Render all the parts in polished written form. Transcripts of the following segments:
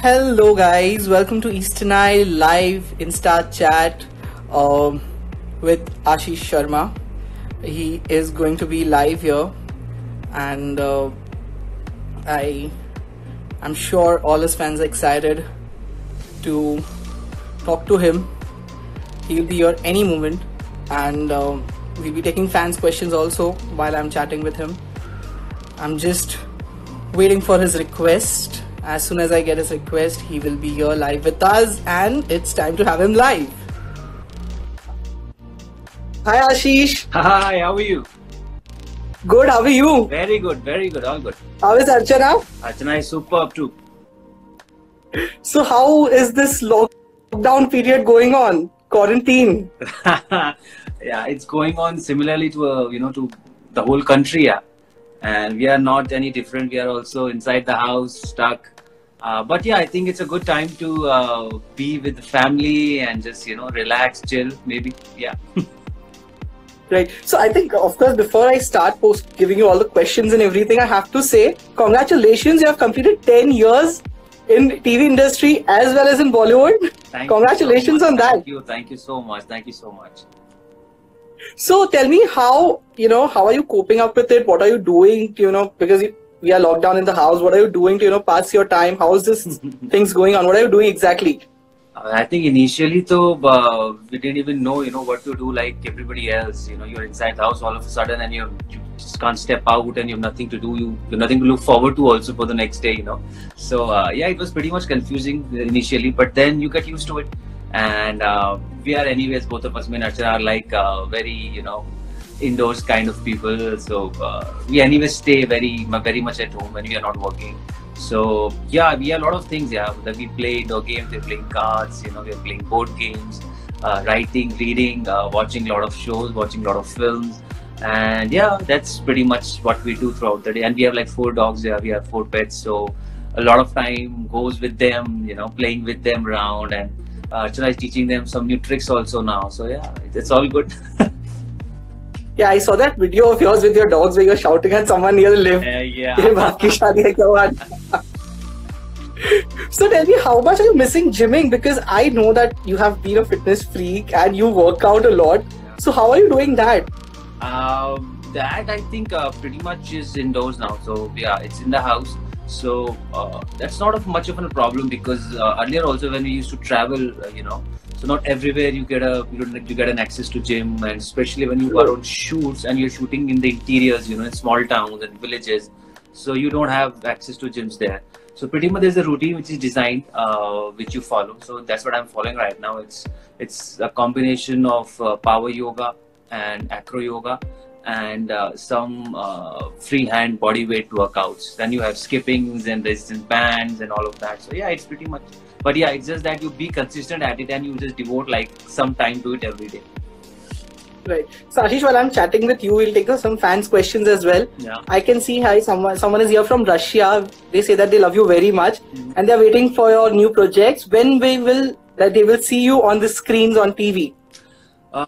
Hello guys, welcome to Eastern Eye live Insta chat with Ashish Sharma. He is going to be live here, and I'm sure all his fans are excited to talk to him. He'll be here any moment, and we'll be taking fans' questions also while I'm chatting with him. I'm just waiting for his request. As soon as I get his request, he will be here live with us, and it's time to have him live. Hi Ashish. Hi, how are you? Good, how are you? Very good, all good. How is Archana? Archana is superb too. So how is this lockdown period going on? Quarantine? Yeah, it's going on similarly to to the whole country, yeah. And we are not any different. We are also inside the house, stuck. But yeah, I think it's a good time to be with the family and just relax, chill, maybe. Yeah. Right. So I think, of course, before I start giving you all the questions and everything, I have to say congratulations. You have completed 10 years in TV industry as well as in Bollywood. Congratulations on that. Thank you so much. Thank you so much. So tell me how are you coping up with it? What are you doing, because we are locked down in the house. What are you doing to, pass your time? How is this things going on? What are you doing exactly? I think initially we didn't even know, what to do like everybody else. You're inside the house all of a sudden and you just can't step out and you have nothing to do. You have nothing to look forward to also for the next day, So yeah, it was pretty much confusing initially, but then you get used to it. And we are anyways, both of us, me and Archana, are like very, indoors kind of people. So we anyways stay very much at home when we are not working. So yeah, we have a lot of things, yeah, that we play indoor games, we're playing cards, we are playing board games, writing, reading, watching a lot of shows, watching a lot of films. And yeah, that's pretty much what we do throughout the day. And we have like 4 dogs, yeah, we have 4 pets. So a lot of time goes with them, playing with them around, and Archana is teaching them some new tricks also now. So yeah, it's all good. Yeah, I saw that video of yours with your dogs where you're shouting at someone near the lift. Yeah. So tell me, how much are you missing gymming? Because I know that you have been a fitness freak and you work out a lot. So how are you doing that? That I think pretty much is indoors now. So yeah, it's in the house. So that's not much of a problem because earlier also when we used to travel, so not everywhere you get an access to gym, and especially when you are on shoots and you're shooting in the interiors, in small towns and villages, so you don't have access to gyms there. So pretty much there's a routine which is designed, which you follow. So that's what I'm following right now. It's a combination of power yoga and acro yoga and some freehand body weight workouts. Then you have skippings and resistance bands and all of that. So yeah, it's pretty much. But yeah, it's just that you be consistent at it and you just devote like some time to it every day. Right. So Ashish, while I'm chatting with you, we'll take some fans' questions as well. Yeah. I can see someone is here from Russia. They say that they love you very much and they're waiting for your new projects. When they will see you on the screens on TV.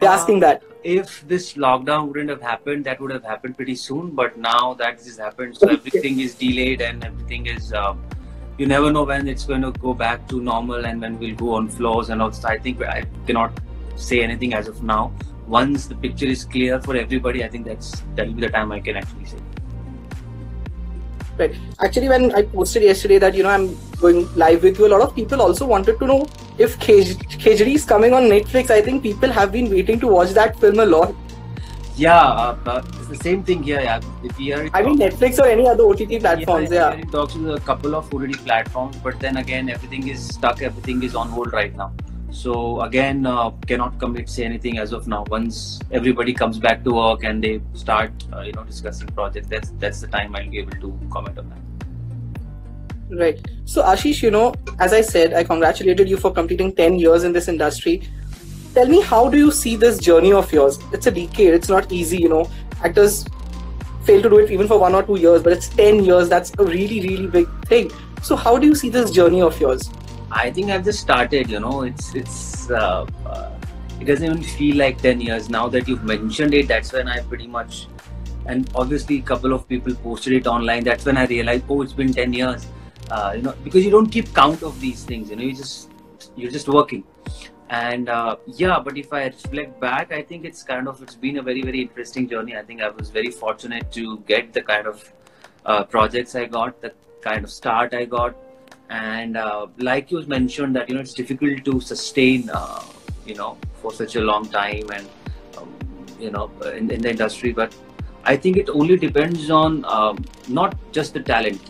They're asking that. If this lockdown wouldn't have happened, that would have happened pretty soon. But now that this has happened, so everything is delayed and everything is. You never know when it's going to go back to normal and when we'll go on floors and also. I think I cannot say anything as of now. Once the picture is clear for everybody, I think that'll be the time I can actually say. Right. Actually, when I posted yesterday that I'm going live with you, a lot of people also wanted to know if Khejdi is coming on Netflix. I think people have been waiting to watch that film a lot. Yeah, it's the same thing here. Yeah, I mean Netflix or any other OTT platforms. Yeah, we are in talks with a couple of OTT platforms, but then again, everything is stuck. Everything is on hold right now. So again, cannot say anything as of now. Once everybody comes back to work and they start, discussing projects, that's the time I'll be able to comment on that. Right. So Ashish, as I said, I congratulated you for completing 10 years in this industry. Tell me, how do you see this journey of yours? It's a decade. It's not easy, Actors fail to do it even for 1 or 2 years, but it's 10 years. That's a really, really big thing. So how do you see this journey of yours? I think I've just started, it doesn't even feel like 10 years. Now that you've mentioned it, that's when I pretty much, and obviously a couple of people posted it online. That's when I realized, oh, it's been 10 years. because you don't keep count of these things. You're just working. And yeah, but if I reflect back, I think it's been a very, very interesting journey. I think I was very fortunate to get the kind of projects I got, the kind of start I got. And like you mentioned that, it's difficult to sustain, for such a long time, and in the industry. But I think it only depends on not just the talent.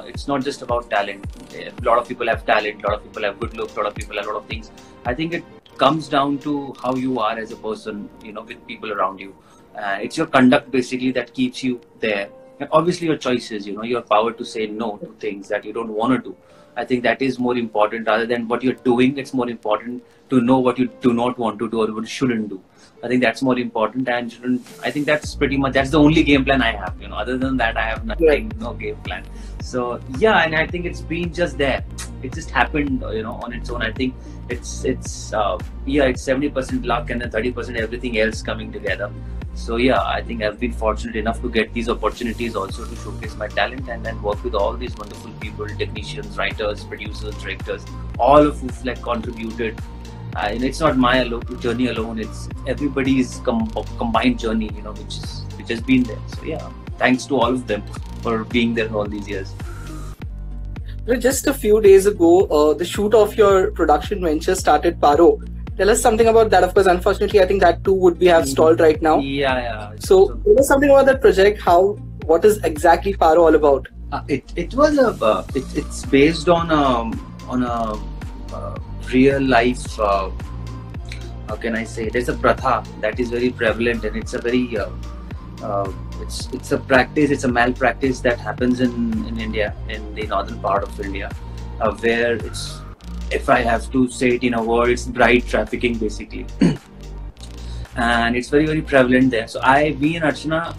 It's not just about talent. A lot of people have talent, a lot of people have good looks, a lot of people have a lot of things. I think it comes down to how you are as a person, with people around you. It's your conduct basically that keeps you there. And obviously your choices, your power to say no to things that you don't want to do. I think that is more important rather than what you're doing. It's more important to know what you do not want to do or what you shouldn't do. I think that's more important, and I think that's the only game plan I have. Other than that, I have nothing, no game plan. So yeah, and I think it's been just there. It just happened, on its own. I think it's 70% luck and then 30% everything else coming together. So yeah, I think I've been fortunate enough to get these opportunities also to showcase my talent and then work with all these wonderful people, technicians, writers, producers, directors, all of who've contributed. And it's not my journey alone; it's everybody's combined journey, which has been there. So yeah, thanks to all of them for being there all these years. Just a few days ago, the shoot of your production venture started, Paro. Tell us something about that. Of course, unfortunately, I think that too would have stalled right now. Yeah. So tell us something about that project. What is exactly Paro all about? It's based on a real life. How can I say? There's a pratha that is very prevalent, and it's a very it's a practice. It's a malpractice that happens in India, in the northern part of India, where it's, if I have to say it in a word, it's bride trafficking basically. And it's very, very prevalent there. So me and Archana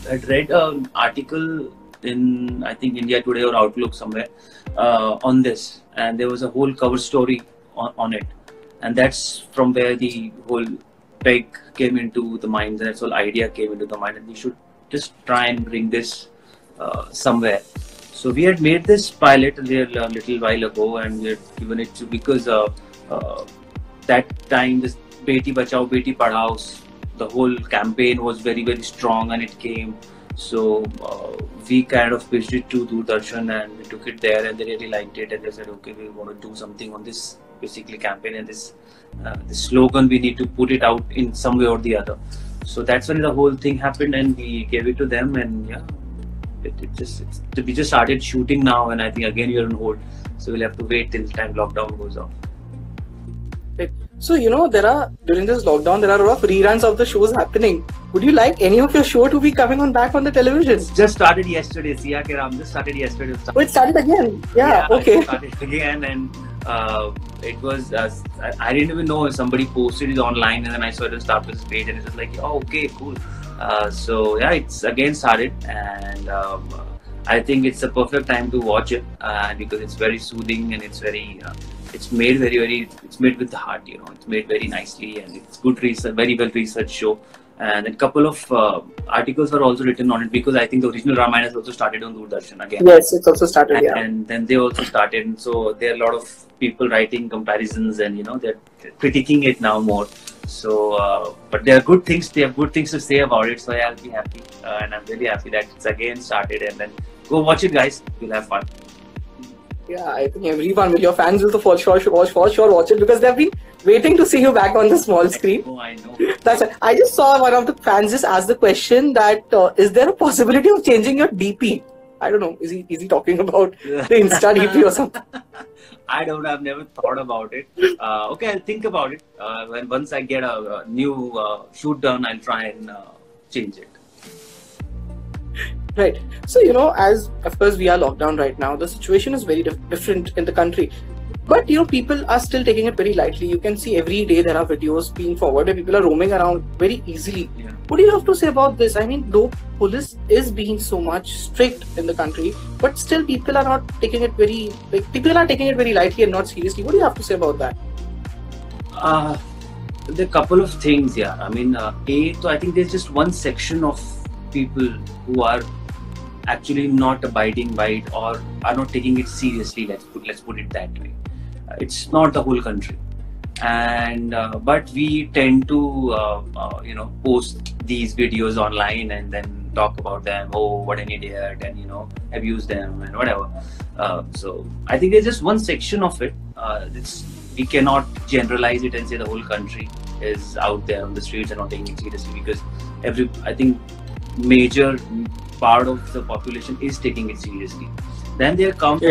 had read an article in, I think, India Today or Outlook somewhere on this, and there was a whole cover story on it, and that's from where the whole peg came into the mind, and that whole idea came into the mind, and we should just try and bring this somewhere. So we had made this pilot a little while ago, and we had given it to, because that time this Beti Bachao Beti Padhao, the whole campaign was very, very strong, and it came. So we kind of pitched it to Doordarshan, and we took it there, and they really liked it, and they said, okay, we want to do something on this basically campaign, and this slogan, we need to put it out in some way or the other. So that's when the whole thing happened, and we gave it to them, and yeah, we just started shooting now, and I think again you're on hold, so we'll have to wait till the time lockdown goes off. So during this lockdown, there are a lot of reruns of the shows happening. Would you like any of your show to be coming back on the television? It's just started yesterday. Siya Ke Ram just started yesterday. Oh, it started again? Yeah, okay. It started again, and it was, I didn't even know, somebody posted it online, and then I saw it on Star Plus page, and it was like, oh, okay, cool. So yeah, it's again started, and I think it's a perfect time to watch it, because it's very soothing, and it's very, it's made it's made with the heart, it's made very nicely, and it's good research, very well researched show. And a couple of articles are also written on it, because I think the original Ramayana has also started on Doordarshan again. Yes, it's also started, yeah. And then they also started, and so there are a lot of people writing comparisons, and they're critiquing it now more. So, but there are good things. They have good things to say about it. So yeah, I'll be happy, and I'm really happy that it's again started. And then go watch it, guys. You'll have fun. Yeah, I think everyone, your fans will for sure watch it, because they've been waiting to see you back on the small screen. Oh, I know. That's it. I just saw one of the fans just ask the question that is there a possibility of changing your DP? I don't know. Is he talking about the Insta DP or something? I don't know. I've never thought about it. Okay, I'll think about it. Once I get a new shoot done, I'll try and change it. Right. So, as of course we are locked down right now, the situation is very different in the country. But, people are still taking it very lightly. You can see every day there are videos being forwarded. People are roaming around very easily. Yeah. What do you have to say about this? I mean, though police is being so much strict in the country, but still people are not taking it very lightly and not seriously. What do you have to say about that? There are a couple of things, yeah. I mean, so I think there's just one section of people who are actually not abiding by it or are not taking it seriously. Let's put it that way. It's not the whole country, and but we tend to post these videos online and then talk about them. Oh, what an idiot, and abuse them and whatever. So I think there's just one section of it. We cannot generalize it and say the whole country is out there on the streets and not taking it seriously, because I think major part of the population is taking it seriously. Then there comes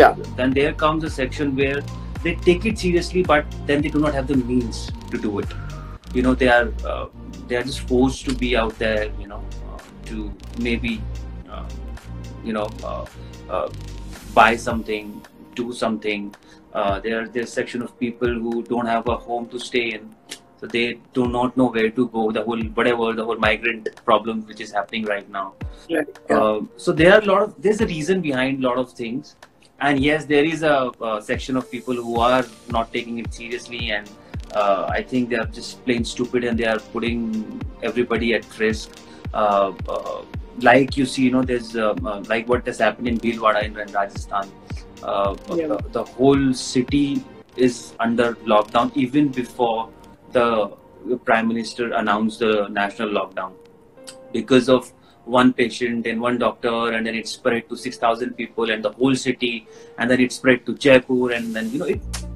a section where they take it seriously, but then they do not have the means to do it. They are just forced to be out there, to maybe buy something, do something. There's a section of people who don't have a home to stay in, so they do not know where to go. The whole migrant problem which is happening right now. So there's a reason behind a lot of things. And yes, there is a section of people who are not taking it seriously, and I think they are just plain stupid, and they are putting everybody at risk. Like you see, there's like what has happened in Bhilwara in Rajasthan. The whole city is under lockdown even before the Prime Minister announced the national lockdown, because of one patient and one doctor, and then it spread to 6,000 people and the whole city, and then it spread to Jaipur, and then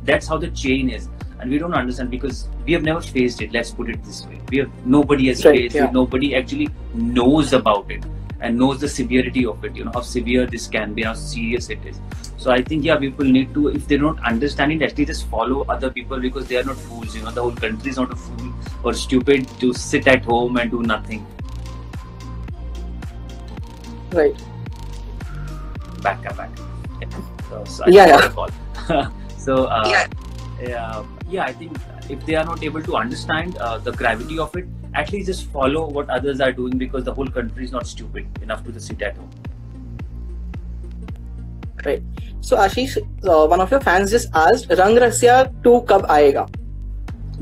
that's how the chain is. And we don't understand, because we have never faced it. Let's put it this way: nobody has faced it. Nobody actually knows about it and knows the severity of it. How severe this can be, how serious it is. So I think people need to, if they don't understand it, at least just follow other people, because they are not fools. The whole country is not a fool or stupid to sit at home and do nothing. Right. Back. So I think if they are not able to understand the gravity of it, at least just follow what others are doing, because the whole country is not stupid enough to just sit at home. Right. So Ashish, one of your fans just asked, Rang Rasya 2 कब आएगा?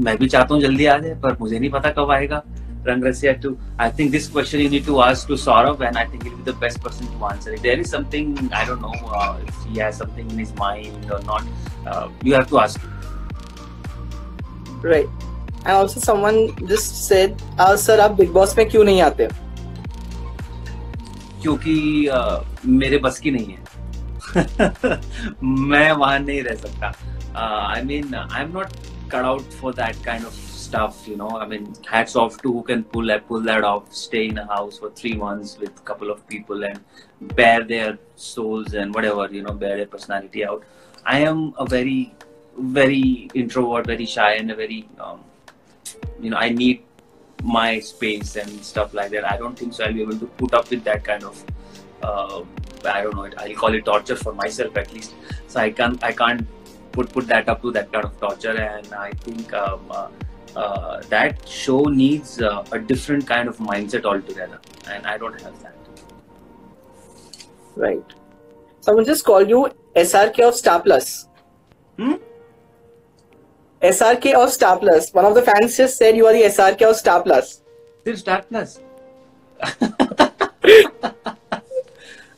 मैं भी चाहता हूँ जल्दी आ जाए, पर मुझे नहीं पता कब आएगा Rang Rasya 2. I think this question you need to ask to Saurav, and I think he'll be the best person to answer it. There is something, I don't know if he has something in his mind or not. You have to ask him. Right. And also someone just said, sir, आप Big Boss में क्यों नहीं आते? क्योंकि मेरे बस की नहीं है. मैं वहाँ नहीं रह सकता. I mean, I'm not cut out for that kind of stuff, I mean, hats off to who can pull that off, stay in a house for 3 months with a couple of people and bear their souls and whatever, bear their personality out. I am a very, very introvert, very shy, and a very, I need my space and stuff like that. I don't think so I'll be able to put up with that kind of, I don't know, I'll call it torture for myself at least. So I can't put that up to that kind of torture, and I think that show needs a different kind of mindset altogether, and I don't have that. Right. Someone just called you SRK of Star Plus. SRK of Star Plus. One of the fans just said you are the SRK of Star Plus. Still Star Plus.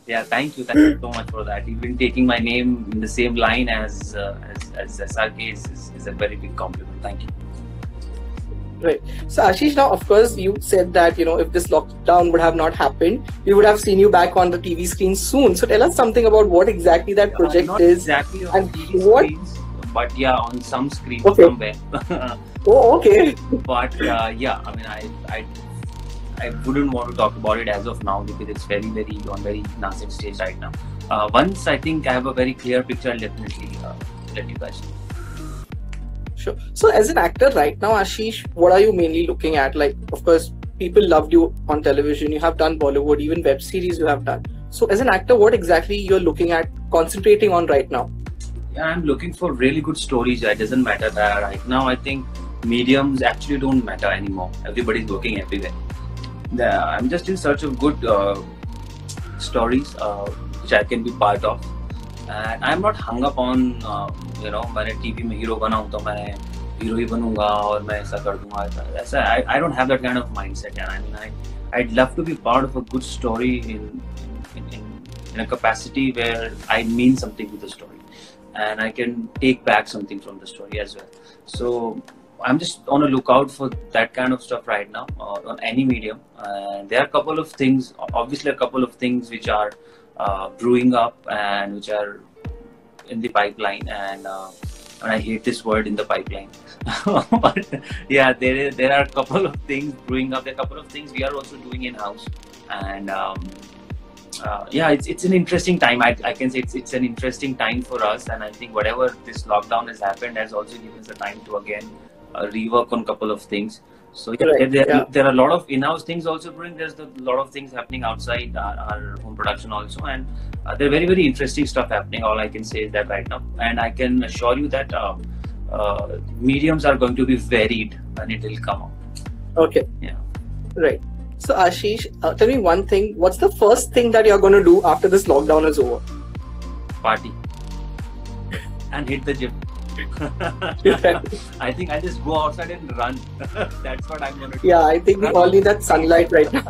Yeah, thank you so much for that. Even taking my name in the same line as SRK is a very big compliment. Thank you. Right. So Ashish, now of course you said that if this lockdown would have not happened, we would have seen you back on the TV screen soon. So tell us something about what exactly that project not is. Exactly on and TV what screens, but yeah, on some screens somewhere. Oh, okay. But I mean, I wouldn't want to talk about it as of now, because it's very nascent stage right now. Once I think I have a very clear picture, I'll definitely let you guys know. Sure. So as an actor right now, Ashish, what are you mainly looking at? Like, of course, people loved you on television. You have done Bollywood, even web series you have done. So as an actor, what exactly you're looking at, concentrating on right now? Yeah, I'm looking for really good stories. It doesn't matter that right now. I think mediums actually don't matter anymore. Everybody's working everywhere. I'm just in search of good stories which I can be part of. And I'm not hung up on मैंने TV में hero बना हूँ तो मैं hero ही बनूंगा और मैं ऐसा कर दूंगा ऐसा. I don't have that kind of mindset. And I mean, I'd love to be part of a good story in in a capacity where I mean something to the story, and I can take back something from the story as well. So I'm just on a lookout for that kind of stuff right now on any medium. There are a couple of things, obviously a couple of things which are brewing up and which are in the pipeline, and I hate this word, in the pipeline. But yeah, there are a couple of things brewing up. There are a couple of things we are also doing in house, and yeah, it's an interesting time. I can say it's an interesting time for us, and I think whatever this lockdown has happened has also given us the time to again rework on a couple of things. So yeah, Right. Yeah. there are a lot of in-house things also brewing. There's a lot of things happening outside our home production also, and they're very, very interesting stuff happening. All I can say is that right now, and I can assure you that mediums are going to be varied when it will come out. Okay. Yeah. Right. So Ashish, tell me one thing. What's the first thing that you're going to do after this lockdown is over? Party and hit the gym. I think I just go outside and run. That's what I'm gonna do. Yeah, I think we all need that sunlight right now.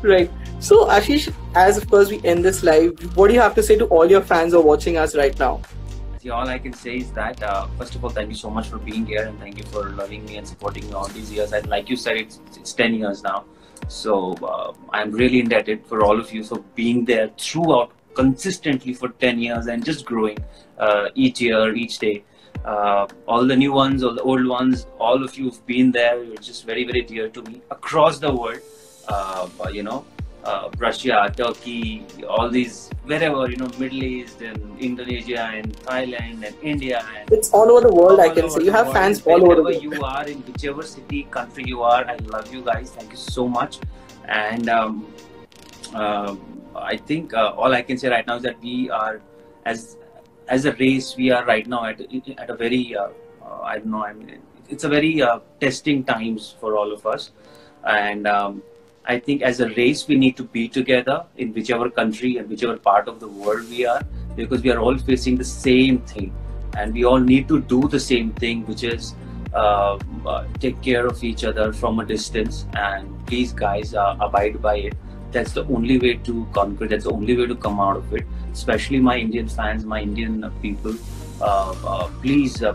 Right. So Ashish, as of course we end this live, what do you have to say to all your fans who are watching us right now? See, all I can say is that first of all, thank you so much for being here, and thank you for loving me and supporting me all these years. And like you said, it's 10 years now. So I'm really indebted for all of you for being there throughout consistently for 10 years and just growing each year, each day. All the new ones, all the old ones, all of you have been there. You're just very, very dear to me across the world. You know, Russia, Turkey, all these, wherever, you know, Middle East and Indonesia and Thailand and India. And it's all over the world, I can say. You have fans all over the world. Wherever you are, in whichever city, country you are, I love you guys. Thank you so much. And I think all I can say right now is that we are, as a race, we are right now at a very, I don't know, I mean, it's a very testing times for all of us. And I think as a race, we need to be together in whichever country and whichever part of the world we are, because we are all facing the same thing. And we all need to do the same thing, which is take care of each other from a distance. And please, guys, abide by it. That's the only way to conquer. That's the only way to come out of it. Especially my Indian fans, my Indian people. Please. I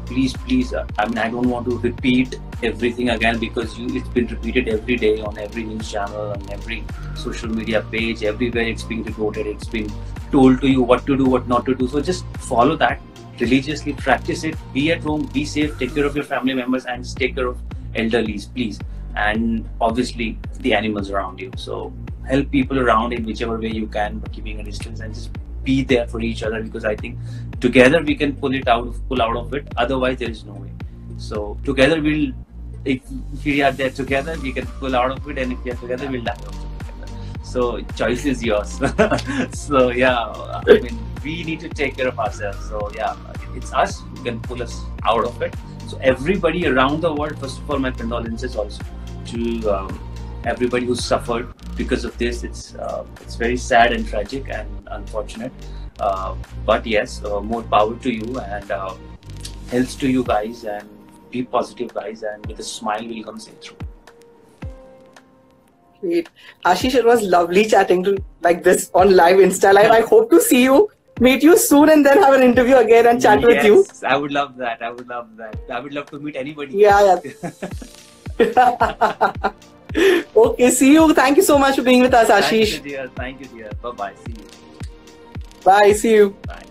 mean, I don't want to repeat everything again, because it's been repeated every day on every news channel, on every social media page, everywhere it's being reported. It's been told to you what to do, what not to do. So just follow that religiously, practice it. Be at home, be safe, take care of your family members, and just take care of elderlies, please. And obviously the animals around you. So help people around in whichever way you can, keeping a distance, and just be there for each other, because I think together we can pull out of it. Otherwise, there is no way. So together if we are there together, we can pull out of it, and if we are together, we'll die also together. So choice is yours. So yeah, I mean, we need to take care of ourselves. So yeah, it's us who can pull us out of it. So everybody around the world, first of all, my condolences also to everybody who suffered because of this. It's very sad and tragic and unfortunate. But yes, more power to you, and health to you guys, and be positive, guys, and with a smile we'll come say through. Great. Ashish, it was lovely chatting to like this on live Insta Live. I hope to see you, meet you soon, and then have an interview again and chat with you. Yes, I would love that. I would love to meet anybody. Yeah. Okay, see you. Thank you so much for being with us, Ashish. Thank you, dear. Bye-bye. See you. Bye. See you. Bye.